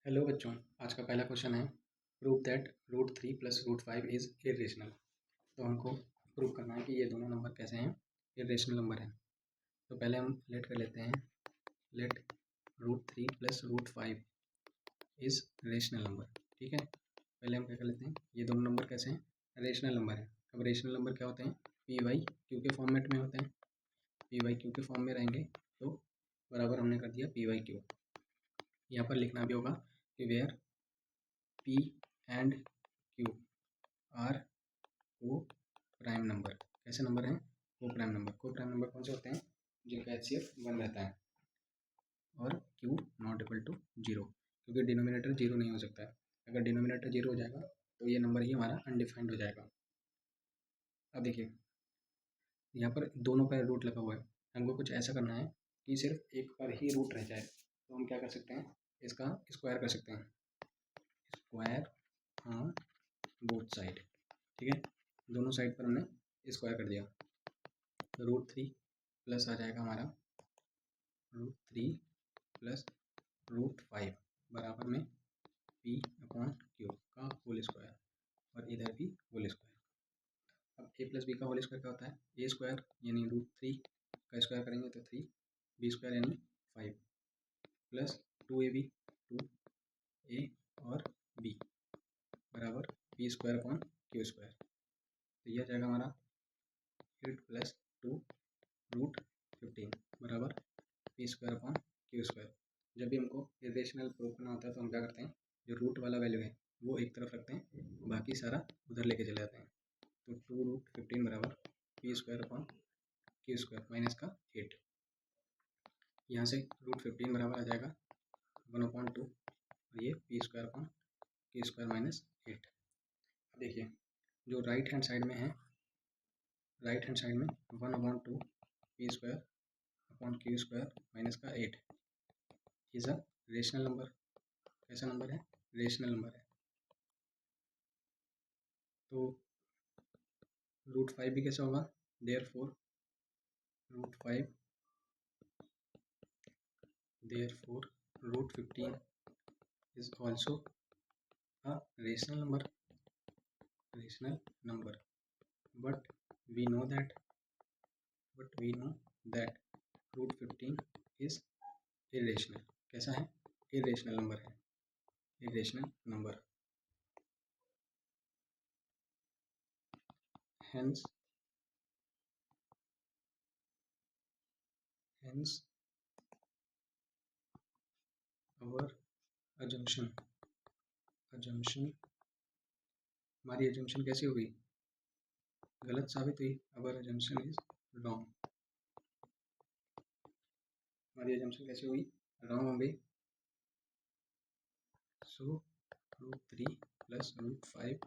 Hello बच्चों, आज का पहला क्वेश्चन है prove that root three plus root five is irrational. तो हमको प्रूव करना है कि ये दोनों नंबर कैसे हैं, इरेशनल नंबर हैं। तो पहले हम लेट कर लेते हैं, let root three plus root five is rational number. ठीक है, पहले हम क्या कर लेते हैं, ये दोनों नंबर कैसे हैं, रेशनल नंबर है। अब रेशनल नंबर क्या होते हैं, पी वाई क्यू के फॉर्मेट में होते हैं। पी वाई क्यू के फॉर्म में रहेंगे तो बराबर हमने कर दिया पी वाई क्यू। यहाँ पर लिखना भी होगा कि where P and Q are coprime number. कैसे नंबर हैं, coprime number. Coprime number कौन से होते हैं, जिनका HCF 1 रहता है और Q नॉट इक्वल टू 0, क्योंकि डिनोमिनेटर 0 नहीं हो सकता है। अगर डिनोमिनेटर 0 हो जाएगा तो ये नंबर ही हमारा अनडिफाइंड हो जाएगा। अब देखिए, यहाँ पर दोनों पर रूट लगा हुआ है, हमको कुछ ऐसा करना है कि सिर्फ एक पर ही रूट रह जाए। तो हम क्या कर सकते हैं, इसका स्क्वायर कर सकते हैं, स्क्वायर ऑन बोथ साइड। ठीक है, दोनों साइड पर हमने स्क्वायर कर दिया। तो रूट थ्री प्लस आ जाएगा हमारा root three plus root five बराबर में पी अपॉन क्यू का होल स्क्वायर, और इधर भी होल स्क्वायर। अब ए प्लस बी का होल स्क्वायर क्या होता है, ए स्क्वायर यानी रूट थ्री का स्क्वायर करेंगे तो थ्री, बी स्क्वायर यानी five, plus two A B, two A और बी बराबर P square upon Q square. तो यह जाएगा हमारा 8 प्लस टू रूट 15 बराबर P square upon Q square. जब भी हमको इरेशनल प्रूव करना होता है तो हम क्या करते हैं, जो रूट वाला वैल्यू है वो एक तरफ रखते हैं, बाकी सारा उधर लेके चले जाते हैं। तो 2 रूट 15 बराबर P square upon Q square minus का 8। यहाँ से रूट 15 बराबर आ जाएगा 1/2 और ये P square upon Q square minus 8। अब देखिए, जो राइट हैंड साइड में है, राइट हैंड साइड में 1/2 P square upon Q square minus का 8 इज अ रेशनल नंबर। कैसा नंबर है, रेशनल नंबर है। तो रूट फाइव भी कैसा होगा, therefore root five, therefore root 15 is also a rational number, rational number. But we know that, but we know that root 15 is irrational. कैसा है, irrational number है, irrational number. hence hence our assumption, assumption हमारी assumption कैसी हो गई, गलत साबित हुई। our assumption is wrong, हमारी assumption कैसी हुई, wrong हो गई। so root three plus root five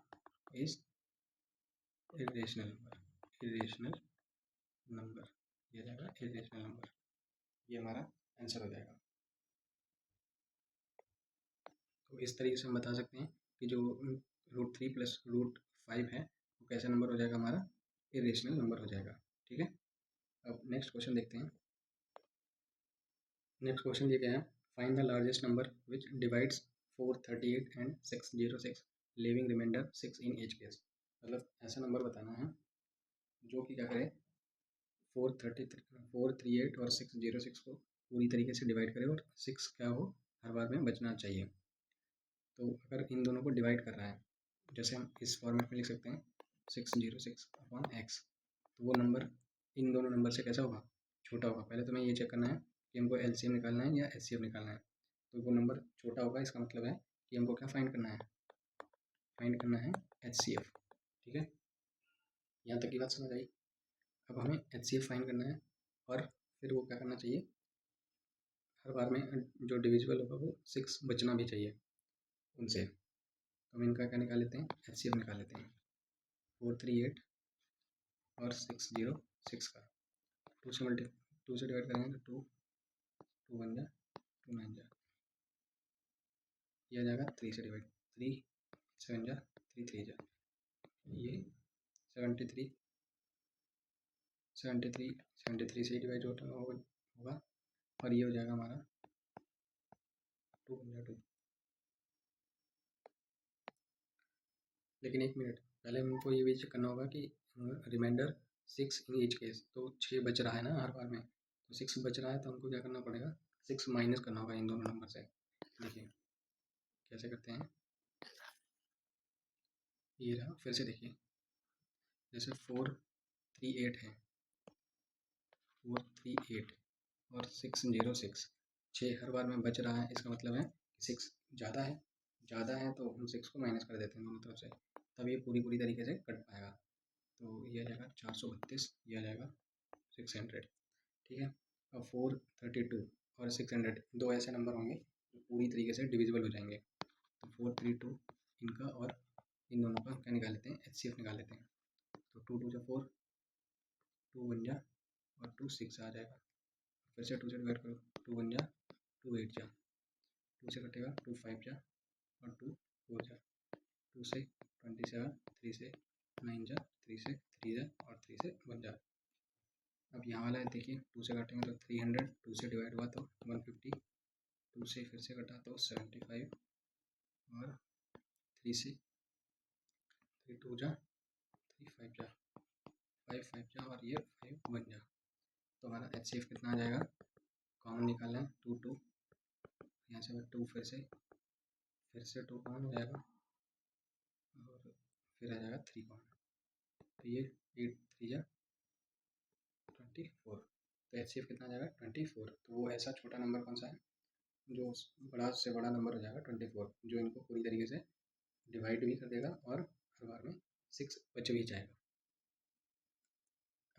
is irrational number, irrational number, ये जाएगा इरेशनल नंबर, ये हमारा आंसर हो जाएगा। तो इस तरीके से हम बता सकते हैं कि जो root three plus root five है वो कैसा नंबर हो जाएगा, हमारा इरेशनल नंबर हो जाएगा। ठीक है, अब नेक्स्ट क्वेश्चन देखते हैं। नेक्स्ट क्वेश्चन ये क्या है, find the largest number which divides 438 and 606 leaving remainder 6 in each case. मतलब ऐसा नंबर बताना है जो कि क्या करे, 438 और 606 को पूरी तरीके से डिवाइड करे और 6 क्या हो, हर बार में बचना चाहिए। तो अगर इन दोनों को डिवाइड कर रहा है, जैसे हम इस फॉर्मेट में लिख सकते हैं 606 अपॉन एक्स, तो वो नंबर इन दोनों नंबर से कैसा होगा, छोटा होगा। पहले तो मैं ये चेक करना है कि हमको एलसीएम निकालना है या एचसीएफ निकालना है। तो वो नंबर छोटा होगा, इसका मतलब है कि हमको क्या फाइंड करना है, फाइंड करना है एचसीएफ। ठीक है, यहाँ तक की बात समझ आई। अब हमें एचसीएफ फाइंड करना है और फिर वो क्या करना चाहिए, हर बार में जो डिविजिबल होगा वो 6 बचना भी चाहिए उनसे। तो हम इनका क्या निकाल लेते हैं, एचसीएफ निकाल लेते हैं। 438 और 606 का 2 से डिवाइड करेंगे तो 2 1 जा 2 9 जा, ये आ जाएगा 3 से डिवाइड, 3 7 जा 3 3 जा, ये 73 73 से डिवाइड होगा और ये हो जाएगा हमारा 2 1 जा 2। लेकिन एक मिनट, पहले हमको ये भी चेक करना होगा कि रिमाइंडर 6 इन ईच केस, तो 6 बच रहा है ना हर बार में, तो 6 बच रहा है तो हमको क्या करना पड़ेगा, 6 माइनस करना होगा इन दोनों नंबर से। देखिए कैसे करते हैं, ये रहा, फिर से देखिए, जैसे 438 है, 438 और 606, 6 हर बार में बच रहा है, इसका मतलब है 6 ज़्यादा है तो हम 6 को माइनस कर देते हैं दोनों तरफ से, तब ये पूरी तरीके से कट पाएगा। तो ये आ जाएगा 432, ये आ जाएगा 600, ठीक है। अब 432 और 600 दो ऐसे नंबर होंगे जो पूरी तरीके से डिविजिबल हो जाएंगे, तो 432 इनका और इन दोनों का क्या निकाल लेते हैं, HCF निकाल लेते हैं। तो 2 2 जा 4, 2 1 जा और 2 6 आ जाएगा, फिर से 2 से डिवाइड करो, 2 1 जा 2 8 जा, 2 से कटेगा 2 5 जा और 2 4 जा, 2 से 27, 3 से 9 जा, 3 से 3 जा और 3 से 1 जा। अब यहाँ वाला है देखिए, 2 से काटेंगे तो 300, 2 से डिवाइड हुआ तो 150, 2 से फिर से कटा तो 75 और 3 से 3 2 जा, 3 5 जा, 5 5 जा और ये 5 1 जा। तो हमारा HCF कितना आ जाएगा, कॉमन निकालना है 2 2, यहाँ से 2 फिर से 2 कॉमन हो जाएगा और फिर आ जाएगा 3 कॉमन, तो ये 8 3 जा 24, तो HCF कितना आ जाएगा 24। तो वो ऐसा छोटा नंबर कौन सा है जो बड़ा से बड़ा नंबर हो जाएगा 24, जो इनको पूरी तरीके से डिवाइड भी कर देगा और हर बार में 6 बच भी जाएगा।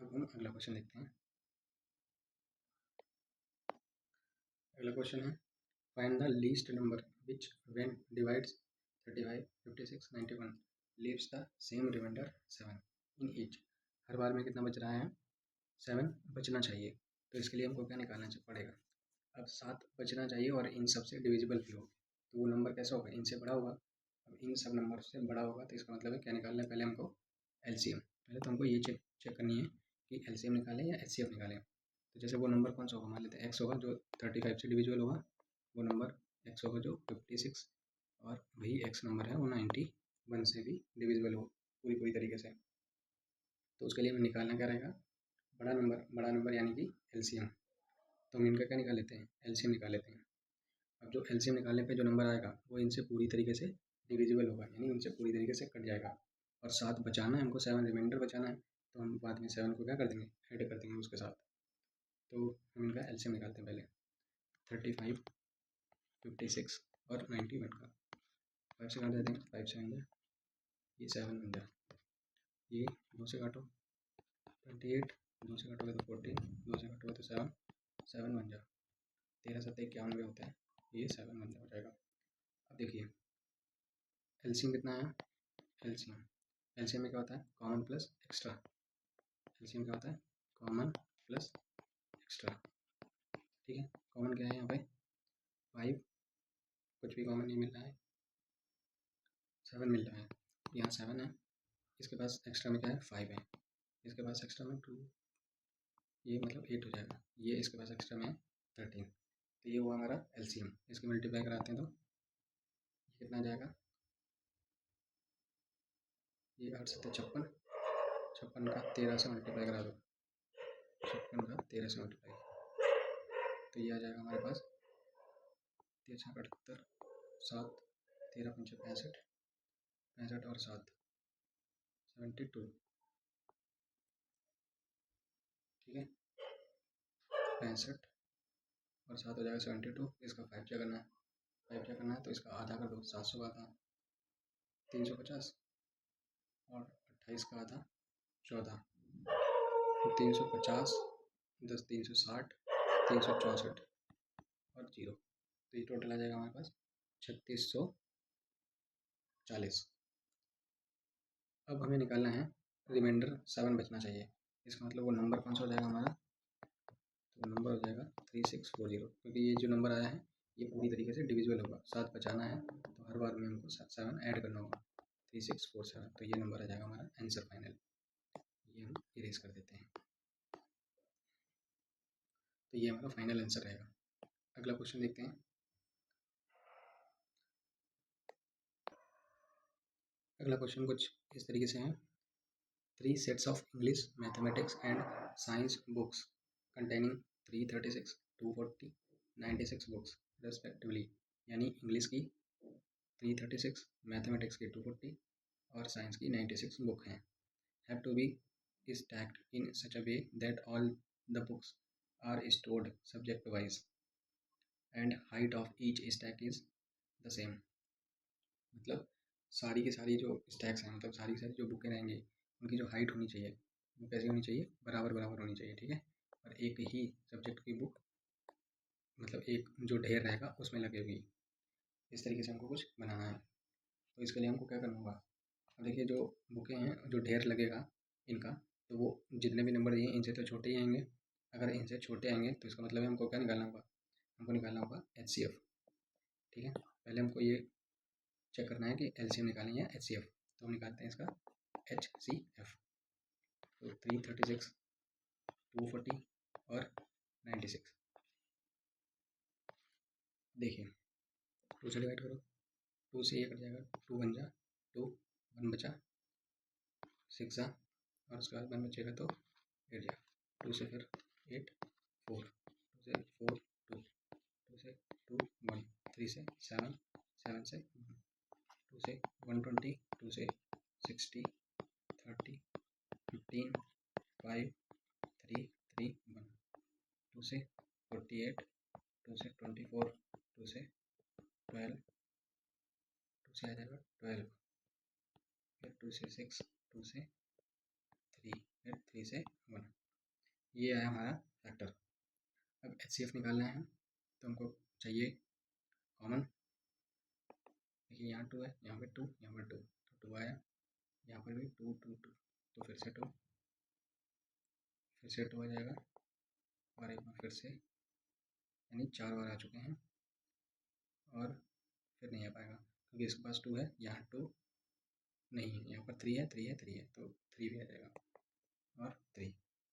अब हम अगला क्वेश्चन देखते हैं। अगला क्वेश्चन है, find the least number which when divides 35 56 91 leaves the same remainder 7 in each. हर बार में कितना बच रहा है, 7 बचना चाहिए, तो इसके लिए हमको क्या निकालना पड़ेगा, अब 7 बचना चाहिए और इन सब से डिविजिबल भी हो, तो वो नंबर कैसा होगा, इनसे बड़ा होगा। अब इन सब नंबर से बड़ा होगा तो इसका मतलब है क्या निकालना है, पहले हमको LCM, पहले तो हमको ये चेक करनी है कि LCM निकालें या HCF निकालें। तो जैसे वो नंबर कौन सा होगा, मान लेते हैं X होगा जो 35 से डिविजिबल होगा, वो नंबर X होगा जो 56, और वही X नंबर है वो 91 से भी डिविजिबल हो पूरी तरीके से। तो उसके लिए हमें निकालना क्या रहेगा, बड़ा नंबर यानी कि LCM। तो हम इनका क्या निकाल लेते हैं, LCM निकाल लेते हैं। अब जो LCM निकालने पे जो नंबर आएगा वो इनसे पूरी तरीके से डिविजिबल होगा, यानी इनसे पूरी तरीके से कट जाएगा, और 7 बचाना है हमको, 7 रिमाइंडर बचाना है, तो हम बाद में 7 को क्या कर देंगे, ऐड कर देंगे उसके साथ। तो हम इनका LCM निकालते हैं पहले, 35 56 और 91 का 5 से काट देते हैं, 5 से 1 ये 7 बन जाए, ये 2 से काटो 28, 2 से काटोगे तो 14, 2 से काटोगे तो 7 7 बन जाए, 13 7 91 होता है, ये 7 बन जाएगा। अब देखिए LCM कितना है, LCM में क्या होता है, कॉमन प्लस एक्स्ट्रा, LCM क्या होता है, कॉमन प्लस एक्स्ट्रा, ठीक है। कॉमन क्या है यहाँ पे 5, कुछ भी कॉमन नहीं मिल रहा है, 7 मिल रहा है, यहाँ 7 है, इसके पास एक्स्ट्रा में क्या है 5 है, इसके पास एक्स्ट्रा में 2, ये मतलब 8 हो जाएगा, ये इसके पास एक्स्ट्रा में 13, तो ये हुआ हमारा LCM। इसके मल्टीप्लाई कराते हैं तो ये कितना आ जाएगा, ये 8 7 56, 56 का 13 से मल्टीप्लाई करा दो, 56 का 13 से मल्टीप्लाई, तो ये आ जाएगा हमारे पास 13 78, 7 13 पंचे 65, 65 और 7 72, ठीक है, 65 और 7 हो जाएगा 72, इसका 5 क्या करना है, 5 क्या करना है, तो इसका आधा कर दो, 700 का आधा 350 और 28 का आधा 14, 350 10 360 364 और 0, तो ये टोटल आ जाएगा हमारे पास 3640। अब हमें निकालना है रिमाइंडर 7 बचना चाहिए, इसका मतलब वो नंबर कौन सा हो जाएगा हमारा, तो नंबर हो जाएगा 3640, क्योंकि ये जो नंबर आया है ये पूरी तरीके से डिविजिबल होगा, 7 बचाना है तो हर बार में हमको 7 ऐड करना होगा, 3647, तो ये नंबर आ जाएगा हमारा आंसर फाइनल, ये हम इरेज कर देते हैं, तो ये हमारा फाइनल आंसर रहेगा। अगला क्वेश्चन देखते हैं। अगला क्वेश्चन कुछ इस तरीके से है। 3 sets of English, mathematics and science books containing 336, 240, 96 books respectively, यानी इंग्लिश की 336, मैथमेटिक्स की 240 और साइंस की 96 बुक हैं, have to be stacked in such a way that all the books are stored subject wise and height of each stack is the same। मतलब सारी की सारी जो स्टैक्स हैं, मतलब सारी की सारी जो बुकें रहेंगी, उनकी जो हाइट होनी चाहिए वो कैसी होनी चाहिए, बराबर बराबर होनी चाहिए, ठीक है। और एक ही सब्जेक्ट की बुक, मतलब एक जो ढेर रहेगा उसमें लगेगी। इस तरीके से हमको कुछ बनाना है। तो इसके लिए हमको क्या करना होगा, अब देखिए जो बुकें हैं, जो ढेर लगेगा इनका, तो वो जितने भी नंबर दिए इनसे तो छोटे ही आएंगे। अगर इनसे छोटे आएंगे तो इसका मतलब है हमको क्या निकालना होगा, हमको निकालना होगा HCF, ठीक है। पहले हमको ये चेक करना है कि LCM निकालें या HCF। तो हम निकालते हैं इसका HCF। तो 336, 240 और 96। देखिए 2 से डिवाइड करो, 2 से ये कट जाएगा, 2 बन जा 2, 1 बचा 6 आ, और उसके बाद 1 बचेगा तो 8 जा, 2 से फिर 8 4, 2 से 4 2, 2 से 2 1, 3 से 7, 7 से 2 से 120, 2 से 60, 30, 15, 5 3 3 1, 2 से 48, 2 से 24, 2 से 12, 2 से आ जाएगा 12, फिर 2 से 6, 2 से 3, फिर 3 से 1। ये आया हमारा फैक्टर। अब HCF निकालना है तो हमको चाहिए कॉमन। देखिए यहाँ 2 है, यहाँ पे 2, यहाँ पे 2, तो 2 आया, यहाँ पर भी 2 2 2, तो फिर से 2, फिर से 2 आ जाएगा, और एक बार फिर से, यानी 4 बार आ चुके हैं, और फिर नहीं आ पाएगा क्योंकि इसके पास 2 है, यहाँ 2 नहीं है, यहाँ पर 3 है, 3 है, 3 है, तो 3 भी आ जाएगा, और 3।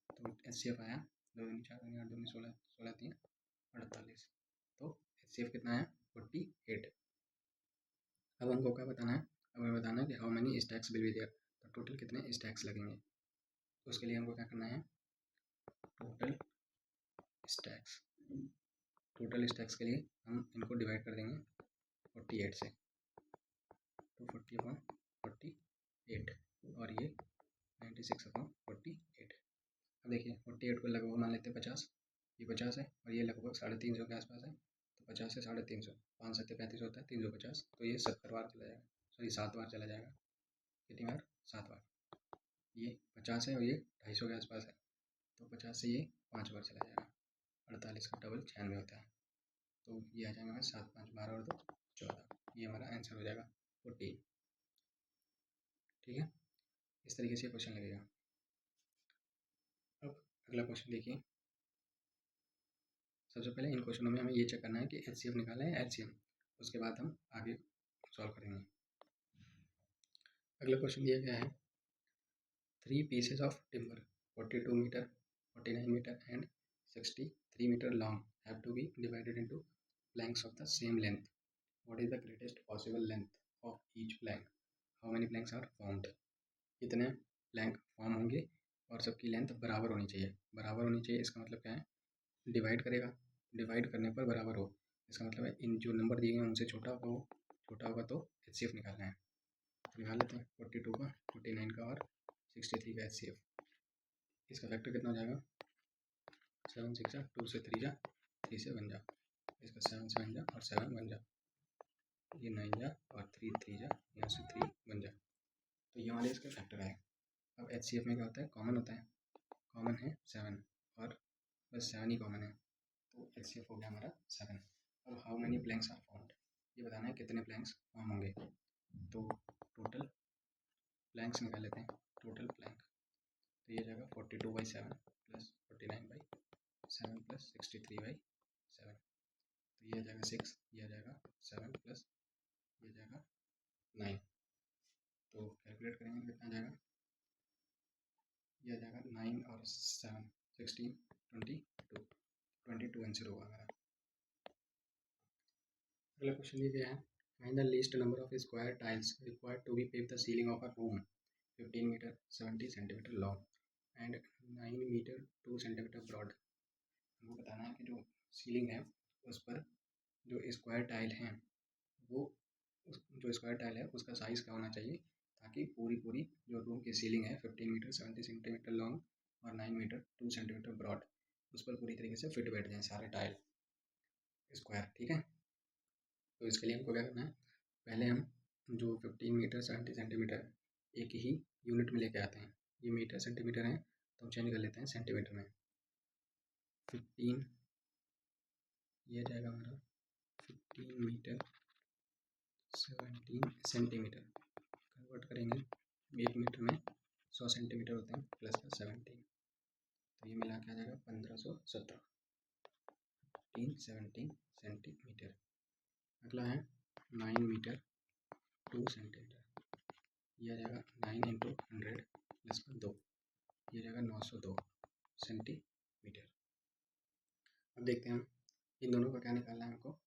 तो HCF आया 2 दूनी 4 दूनी 8 दूनी 16, 16 3 48। तो HCF कितना है 48। अब हमको क्या बताना है, अब हमें बताना है कि how many stacks will be there, तो टोटल कितने स्टैक्स लगेंगे। तो उसके लिए हमको क्या करना है, टोटल स्टैक्स। टोटल स्टैक्स के लिए हम इनको डिवाइड कर देंगे 48 से, तो 40/48, और ये 96/48। अब देखिए 48 को लगभग मान लेते हैं 50, ये 50 है, और ये लगभग 350 के आसपास है, तो 50 से 350, 5 7 35 होता है, 350, तो ये 70 बार चला जाएगा, सॉरी 7 बार चला जाएगा। कितनी बार, 7 बार। ये 50 है और ये 250 के आसपास है, तो 50 से ये 5 बार चला जाएगा। 48 का डबल 96 होता है, तो ये आ जाएगा हमारा 7 5 12 और 2 14। ये हमारा आंसर हो जाएगा 14, ठीक है। इस तरीके से क्वेश्चन लगेगा। अब अगला क्वेश्चन देखिए। सबसे पहले इन क्वेश्चनों में हमें ये चेक करना है कि HCF निकाला है LCM, उसके बाद हम आगे सॉल्व करेंगे। अगला क्वेश्चन दिया गया है 3 pieces of timber 42 meter, 49 meter and 63 meter long have to be divided into planks of the same length. What is the greatest possible length of each plank? How many planks are formed? कितने Planck form होंगे और सबकी length बराबर होनी चाहिए। बराबर होनी चाहिए इसका मतलब क्या है, डिवाइड करेगा, डिवाइड करने पर बराबर हो, इसका मतलब है इन जो नंबर दिए गए हैं उनसे छोटा होगा, वो छोटा होगा तो HCF निकालना है। तो निकाल लेते हैं 42 का, 49 का और 63 का HCF। इसका फैक्टर कितना हो जाएगा, 7 6 जा, 2 से 3 जा, 3 से 1 जा, इसका 7 से 1 जा और 7 1 जा, ये 9 जा और 3 3 जा, यहाँ से 3 1 जा, तो ये वाले इसका फैक्टर आए। अब HCF में क्या होता है, कॉमन होता है, कॉमन है 7 और बस 7 ही कॉमन है, तो HCF हो गया हमारा 7। अब how many planks are formed, ये बताना है कितने प्लैंक्स फॉर्म होंगे। तो टोटल प्लैंक्स निकाल लेते हैं, टोटल प्लैंक, तो ये जाएगा 42/7 प्लस 49/7 प्लस 63/7, तो ये आ जाएगा 6, ये आ जाएगा 7 प्लस ये आ जाएगा 9, तो कैलकुलेट करेंगे कितना आ जाएगा, ये आ जाएगा 9 और 7 16 22 आंसर होगा हमारा। अगला क्वेश्चन ये क्या है, find the least number of square tiles required to be pave the ceiling of a room 15 metre 70 centimetre long and 9 metre 2 centimetre broad. हमको बताना है कि जो सीलिंग है उस पर जो स्क्वायर टाइल हैं वो जो स्क्वायर टाइल है उसका साइज़ क्या होना चाहिए ताकि पूरी जो रूम की सीलिंग है 15 मीटर 70 सेंटीमीटर लॉन्ग और 9 मीटर 2 सेंटीमीटर ब्रॉड उस पर पूरी तरीके से फिट बैठ जाएँ सारे टाइल स्क्वायर। ठीक है, तो इसके लिए हमको क्या करना है, पहले हम जो 15 मीटर 70 सेंटीमीटर एक ही यूनिट में लेके आते हैं। ये मीटर सेंटीमीटर है तो हम चेंज कर लेते हैं सेंटीमीटर में। 15 ये जाएगा हमारा 15 मीटर 17 सेंटीमीटर कन्वर्ट करेंगे, एक मीटर में 100 सेंटीमीटर होते हैं प्लस का 17, तो ये मिला के आ जाएगा 1517 17 सेंटीमीटर। अगला है 9 मीटर 2 सेंटीमीटर, ये आ जाएगा 9 इंटू 100 प्लस का 2, ये जाएगा 902 सेंटीमीटर। अब देखते हैं हम इन दोनों का क्या निकालना है हमको,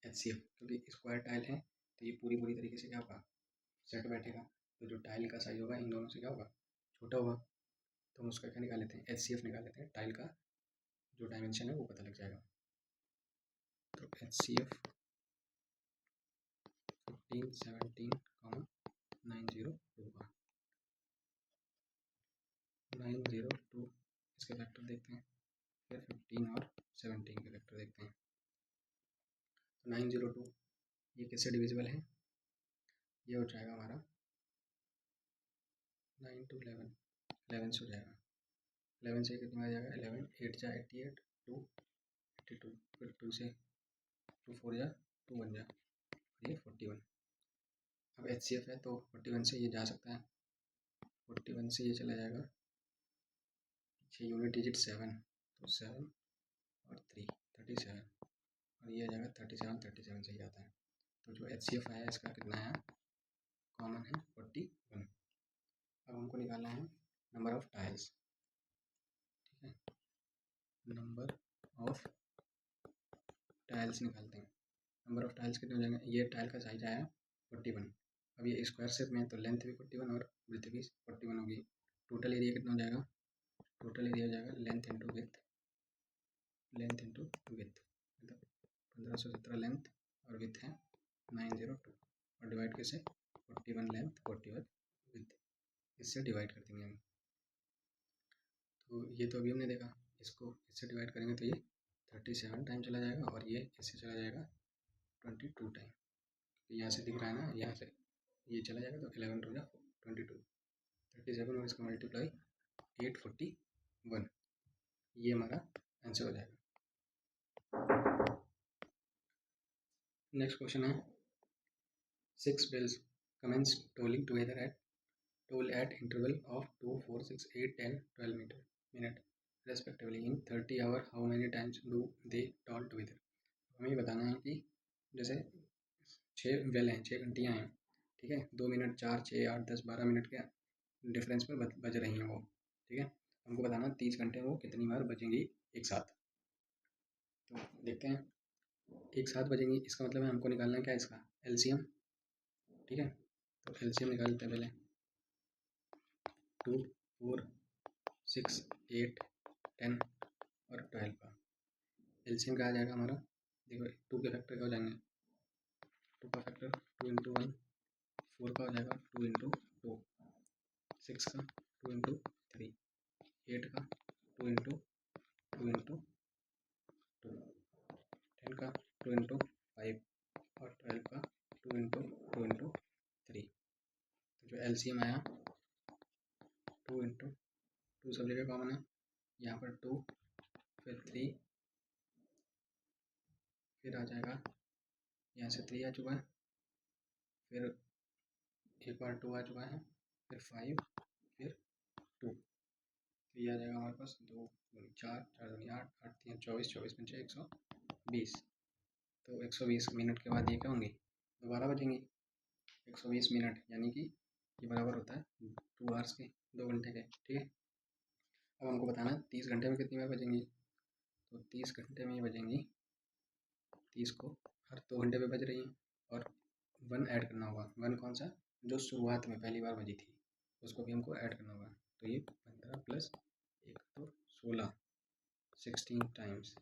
HCF, क्योंकि स्क्वायर टाइल है तो ये पूरी तरीके से क्या होगा, सेट बैठेगा, तो जो टाइल का साइज होगा इन दोनों से क्या होगा, छोटा होगा, तो हम उसका क्या निकाल लेते हैं, HCF निकाल लेते हैं, टाइल का जो डायमेंशन है वो पता लग जाएगा। तो HCF 15 17 902 का 902 इसके फैक्टर देखते हैं, फिर 15 और 17 के फैक्टर देखते हैं। तो 902 ये किससे डिविजिबल है, ये हो जाएगा हमारा 9 to 11 11 से हो जाएगा, 11 से कितना आ जाएगा, 11 8 जा 88 2 82, फिर 2 से 2 4 जा 2 1 जा, ये 41। अब HCF है तो 41 से ये जा सकता है, 41 से ये चला जाएगा 6 यूनिट डिजिट 7, तो 7 और 3 37, और ये आ जाएगा 37 से ही आता है। तो जो HCF आया इसका कितना आया, कॉमन है 41। अब हमको निकालना है नंबर ऑफ टाइल्स। ठीक है, नंबर ऑफ टाइल्स निकालते हैं। नंबर ऑफ टाइल्स कितने हो जाएंगे, ये टाइल का साइज आया 41, अब ये स्क्वायर शेप में तो लेंथ भी 41 और विड्थ भी 41 होगी। टोटल एरिया कितना हो जाएगा, टोटल एरिया हो जाएगा length into width, length into width, मतलब 1517 लेंथ और विड्थ है 902, और डिवाइड कैसे, 41 लेंथ 41 विड्थ, इससे डिवाइड कर देंगे हम। तो ये तो अभी हमने देखा, इसको इससे डिवाइड करेंगे तो ये 37 टाइम चला जाएगा और ये इससे चला जाएगा 22 टाइम। यहाँ से दिख रहा है ना, यहाँ से ये चला जाएगा तो 11 टू 22 37 और इसका मल्टीप्लाई 841, ये हमारा आंसर हो जाएगा। नेक्स्ट क्वेश्चन है 6 bells commence tolling together at toll at interval of 2 4 6 8 10 12 minute respectively in 30 hour, how many times do they toll together। हमें बताना है कि जैसे 6 बेल हैं, 6 घंटियाँ हैं, ठीक है, 2 मिनट 4 6 8 10 12 मिनट के डिफरेंस पर बज रही हैं वो। ठीक है, हमको बताना 30 घंटे वो कितनी बार बजेंगी एक साथ। तो देखते हैं, एक साथ बजेंगी इसका मतलब है हमको निकालना है क्या, इसका LCM। ठीक है, तो LCM निकालते हैं पहले, 2 4 6 8 10 और 12 का LCM क्या आ जाएगा हमारा, देखो 2 के फैक्टर क्या हो जाएंगे, 2 का फैक्टर 2 इंटू 1, 4 का हो जाएगा 2 इंटू 2, 6 का 2 इंटू 3, 8 का 2 इंटू 2 इंटू 2, 10 का 2 इंटू 5 और 12 का 2 इंटू 2 इंटू 3। तो जो LCM आया 2 इंटू 2 सब जगह कॉमन है, यहाँ पर 2 फिर 3 फिर आ जाएगा, यहाँ से 3 आ चुका है, फिर एक बार 2 आ चुका है, फिर 5 फिर 2, तो ये आ जाएगा हमारे पास 2 4 4 दूनी 8 8 3 24 24 पंचे 120। तो 120 मिनट के बाद ये क्या होंगी, दोबारा बजेंगी 120 मिनट, यानी कि ये बराबर होता है 2 आवर्स के, 2 घंटे के। ठीक है, अब हमको बताना है 30 घंटे में कितनी बार बजेंगी, तो 30 घंटे में ही बजेंगी, 30 को हर 2 घंटे पे बज रही हैं और वन ऐड करना होगा। वन कौन सा? जो शुरुआत में पहली बार बजी थी, उसको भी हमको ऐड करना होगा। तो ये 15 प्लस 1 तो 16, 16 टाइम्स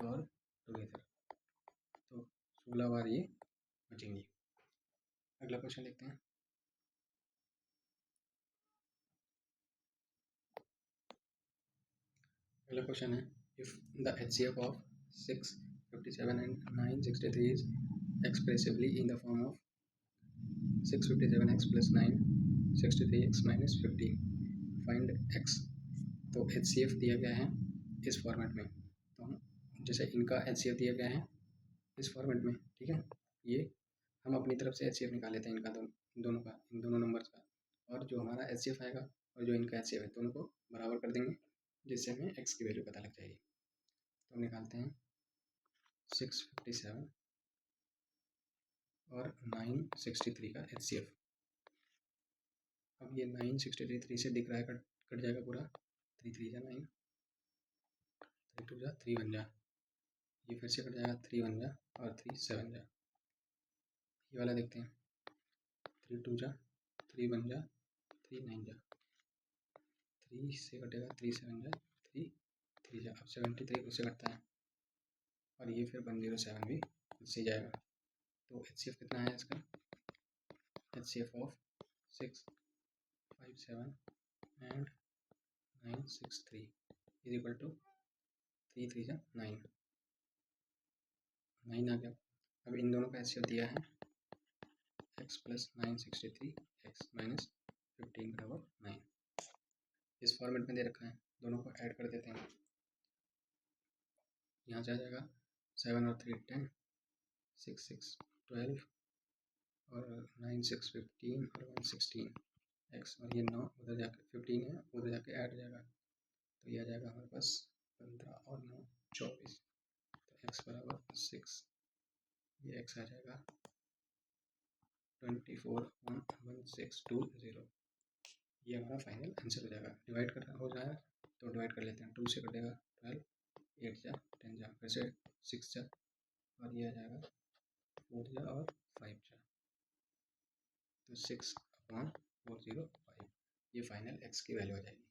और टुगेदर, तो 16 बार ये बचेंगी। अगला क्वेश्चन देखते हैं। अगला क्वेश्चन है, if the HCF of 6, 57 and 963 is expressively in the form of 657x plus 963x minus 50, find x। तो HCF दिया गया है इस फॉर्मेट में, तो हम जैसे इनका HCF दिया गया है इस फॉर्मेट में, ठीक है, ये हम अपनी तरफ से HCF निकाल लेते हैं इनका, दोनों का, इन दोनों नंबर्स का, और जो हमारा HCF आएगा और जो इनका HCF है दोनों को बराबर कर देंगे, जिससे हमें x की वैल्यू पता लग जाएगी। तो हम निकालते हैं 657 और 963 का HCF। अब ये 963 3 से दिख रहा है, कट जाएगा पूरा, 3 3 जा 9, 3 2 जा 3 1 जा, ये फिर से कट जाएगा, 3 1 जा और 3 7 जा। ये वाला देखते हैं, 3 2 जा 3 1 जा 3 9 जा, 3 से कटेगा 3 7 जा 3 3 जा। अब 73 उससे कटता है और ये फिर 107 भी उससे जाएगा। तो HCF कितना है इसका? HCF of 657 and 963 is equal to 3 3 जा 9 आ गया। अब इन दोनों का HCF दिया है x प्लस 963 x माइनस 15 बराबर 9। इस फॉर्मेट में दे रखा है, दोनों को ऐड कर देते हैं। यहाँ से आ जाएगा 7 और 3 10, 6 6 12 और 9 6 15 और 1 16 x, और ये 9 उधर जाकर 15 है, उधर जाके ऐड हो जाएगा, तो ये आ जाएगा हमारे पास 15 और 9 24। तो x बराबर 6, ये x आ जाएगा 24.1620। ये हमारा फाइनल आंसर हो जाएगा। डिवाइड कर हो जाएगा तो डिवाइड कर लेते हैं, 2 से कटेगा 12, 8 जा 10 जा, फिर से 6 जा और ये आ जाएगा 4 जा और 5 जा, तो 6/405 ये फाइनल x की वैल्यू आ जाएगी।